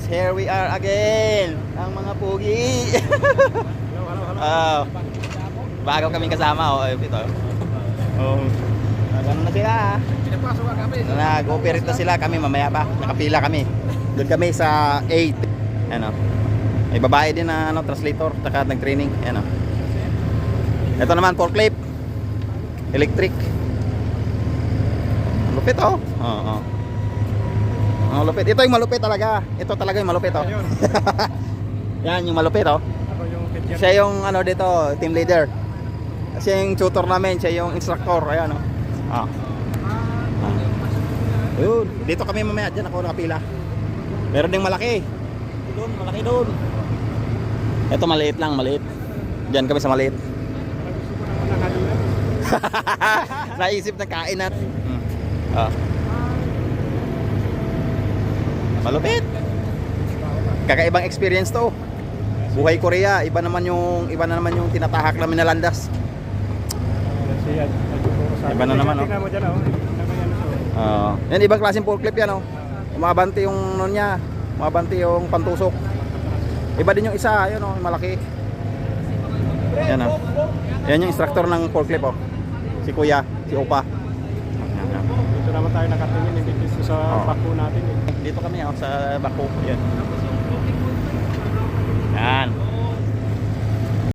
here we are again. Ang mga pugi. Bago kaming kasama. Ito. Ganun na sila. Nag-operate na sila. Kami mamaya pa. Nakapila kami. Doon kami sa 8. Ano. May babae din na translator. Saka nag-training. Ano. Ito naman forklift. Electric. Lupit oh. Malupit. Ito yung malupit talaga. Ito talaga yung malupit oh. Yan yung malupit oh. Siya yung ano dito, team leader. Siya yung tutor namin, siya yung instructor. Ayan oh. Yun. Dito kami mamaya, dyan ako nakapila. Meron ding malaki. Doon, malaki doon. Ito maliit lang, maliit. Diyan kami sa maliit. Naisip na kain natin. Malupit. Kakaibang experience to. Buhay Korea, iba naman yung tinatahak namin na landas. Iba na naman oh. Yan ibang klaseng forklift yan oh. Umabante yung ano niya, umabante yung pantusok. Iba din yung isa, yun oh, malaki. Yan oh. Yan yung instructor ng forklift oh. Si Kuya, si Opa. Dito naman tayo nakatingin, hindi dito sa bako natin. Dito kami oh, sa bako. Yan.